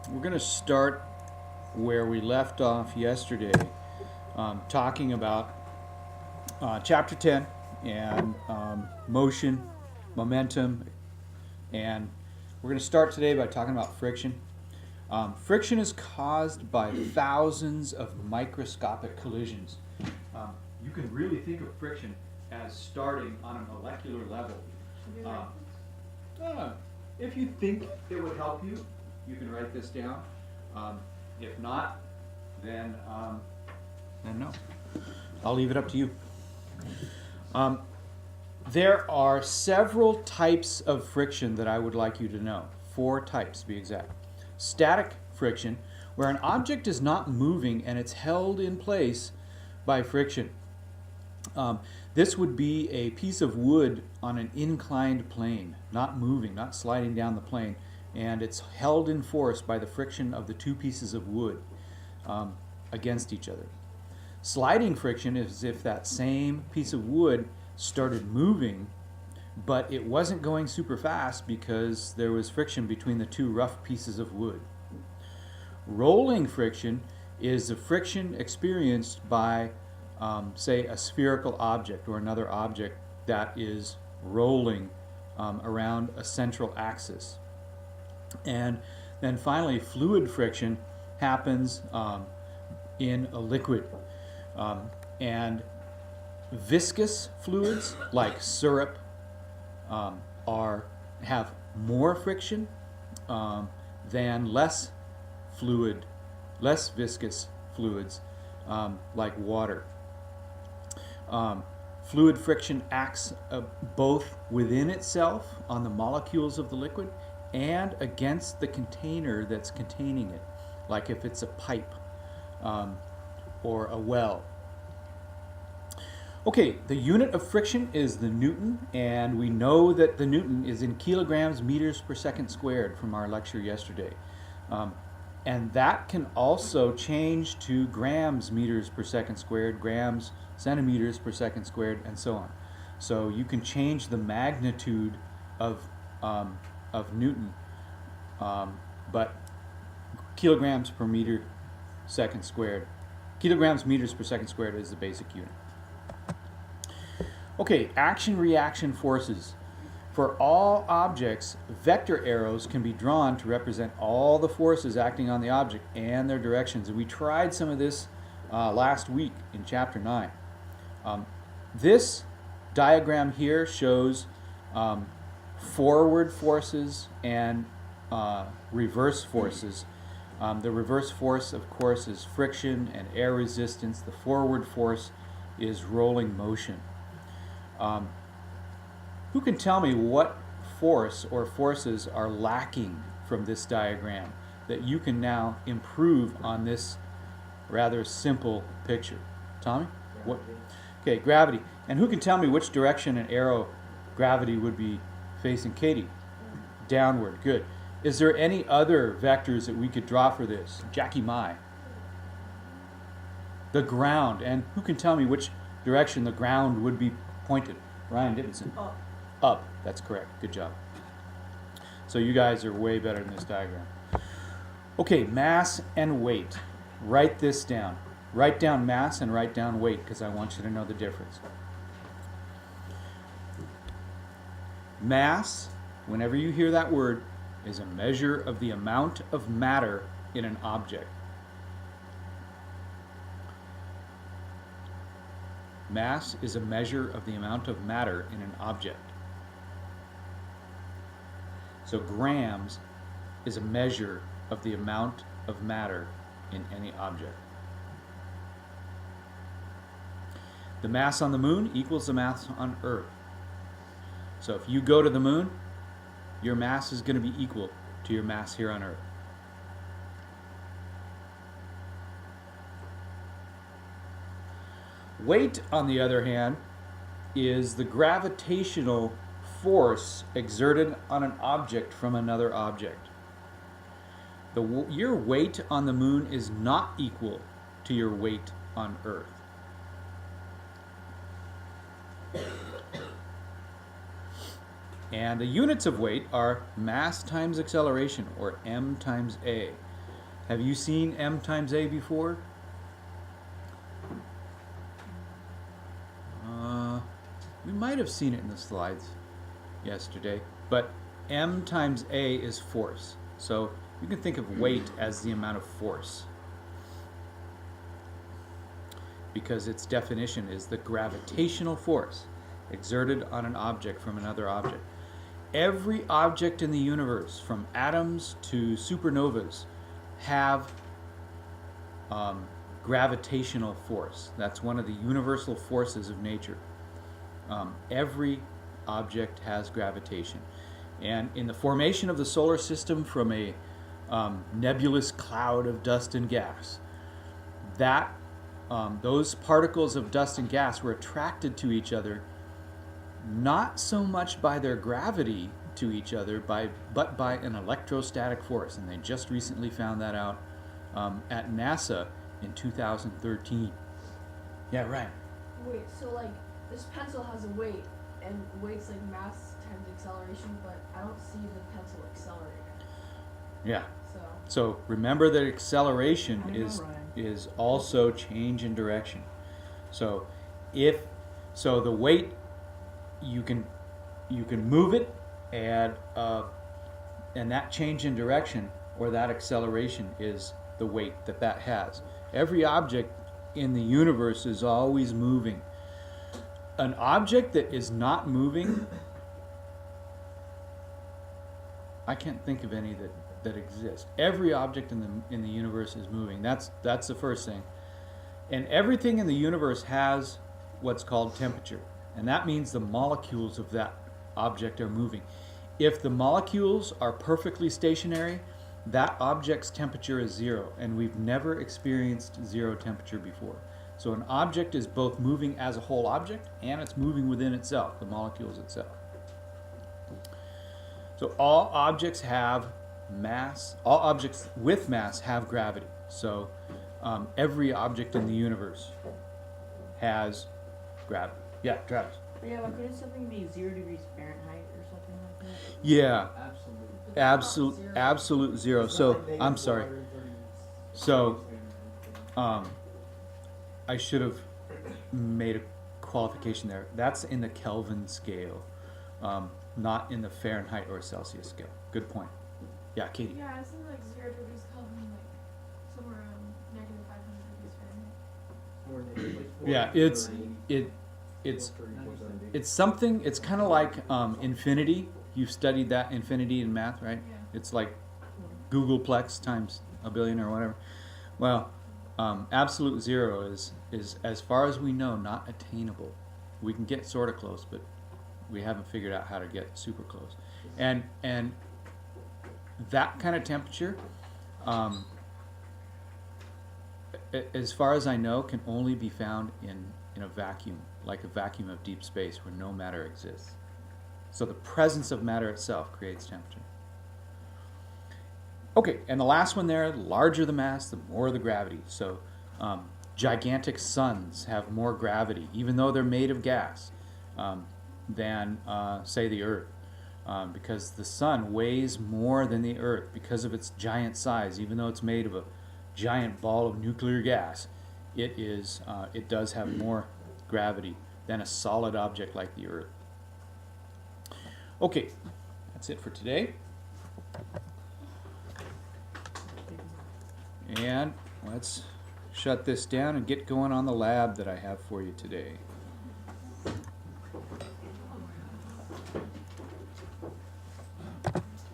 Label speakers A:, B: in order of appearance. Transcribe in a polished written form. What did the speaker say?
A: We're going to start where we left off yesterday, talking about Chapter 10 and motion, momentum, and we're going to start today by talking about friction. Friction is caused by thousands of microscopic collisions. You can really think of friction as starting on a molecular level. If you think it would help you, you can write this down. If not, then no. I'll leave it up to you. There are several types of friction that I would like you to know. 4 types to be exact. Static friction, where an object is not moving and it's held in place by friction. This would be a piece of wood on an inclined plane, not moving, not sliding down the plane, and it's held in force by the friction of the 2 pieces of wood against each other. Sliding friction is if that same piece of wood started moving, but it wasn't going super fast because there was friction between the 2 rough pieces of wood. Rolling friction is the friction experienced by say a spherical object or another object that is rolling around a central axis. And then finally, fluid friction happens in a liquid. And viscous fluids like syrup have more friction than less viscous fluids like water. Fluid friction acts both within itself on the molecules of the liquid and against the container that's containing it, like if it's a pipe or a well. Okay, the unit of friction is the Newton, and we know that the Newton is in kilograms meters per second squared from our lecture yesterday. And that can also change to grams meters per second squared, grams centimeters per second squared, and so on. So you can change the magnitude of Newton, but kilograms per meter second squared, kilograms meters per second squared is the basic unit. Okay, action-reaction forces. For all objects, vector arrows can be drawn to represent all the forces acting on the object and their directions. And we tried some of this last week in Chapter 9. This diagram here shows forward forces and reverse forces. The reverse force, of course, is friction and air resistance. The forward force is rolling motion. Who can tell me what force or forces are lacking from this diagram that you can now improve on this rather simple picture? Tommy? What? Okay, gravity. And who can tell me which direction an arrow gravity would be facing? Katie? Downward. Good. Is there any other vectors that we could draw for this? Jackie Mai? The ground. And who can tell me which direction the ground would be pointed? Ryan Dickinson. Up. That's correct. Good job. So you guys are way better than this diagram. Okay, mass and weight. Write this down. Write down mass and write down weight because I want you to know the difference. Mass, whenever you hear that word, is a measure of the amount of matter in an object. Mass is a measure of the amount of matter in an object. So grams is a measure of the amount of matter in any object. The mass on the moon equals the mass on Earth. So if you go to the moon, your mass is going to be equal to your mass here on Earth. Weight, on the other hand, is the gravitational force exerted on an object from another object. Your weight on the moon is not equal to your weight on Earth. And the units of weight are mass times acceleration, or m times a. Have you seen m times a before? We might have seen it in the slides yesterday, but m times a is force. So you can think of weight as the amount of force, because its definition is the gravitational force exerted on an object from another object. Every object in the universe, from atoms to supernovas, have gravitational force. That's one of the universal forces of nature. Every object has gravitation. And in the formation of the solar system from a nebulous cloud of dust and gas, those particles of dust and gas were attracted to each other not so much by their gravity to each other, but by an electrostatic force. And they just recently found that out at NASA in 2013. Yeah, right.
B: Wait, so like this pencil has a weight, and weight's like mass times acceleration, but I don't see the pencil accelerating.
A: Yeah. So remember that acceleration is also change in direction. So the weight, you can move it, and that change in direction or that acceleration is the weight that has. Every object in the universe is always moving. An object that is not moving, I can't think of any that exist. Every object in the universe is moving. That's the first thing. And everything in the universe has what's called temperature. And that means the molecules of that object are moving. If the molecules are perfectly stationary, that object's temperature is zero, and we've never experienced zero temperature before. So an object is both moving as a whole object, and it's moving within itself, the molecules itself. So all objects have mass. All objects with mass have gravity. So every object in the universe has gravity. Yeah, Travis.
C: Yeah, but couldn't something be 0 degrees Fahrenheit or something like that?
A: Yeah. Absolute zero. So I'm sorry. So I should have made a qualification there. That's in the Kelvin scale, not in the Fahrenheit or Celsius scale. Good point. Yeah, Katie.
B: Yeah, it seems like 0 degrees Kelvin, like somewhere around negative 500 degrees Fahrenheit.
A: Yeah, it's something. It's kind of like infinity. You've studied that infinity in math, right?
B: Yeah.
A: It's like Googleplex times a billion or whatever. Well, absolute zero is as far as we know not attainable. We can get sort of close, but we haven't figured out how to get super close. And that kind of temperature, as far as I know, can only be found in a vacuum, like a vacuum of deep space where no matter exists. So the presence of matter itself creates temperature. Okay, and the last one there, the larger the mass, the more the gravity. So gigantic suns have more gravity, even though they're made of gas, than, say, the Earth. Because the sun weighs more than the Earth because of its giant size. Even though it's made of a giant ball of nuclear gas, it does have more gravity than a solid object like the Earth. Okay, that's it for today. And let's shut this down and get going on the lab that I have for you today.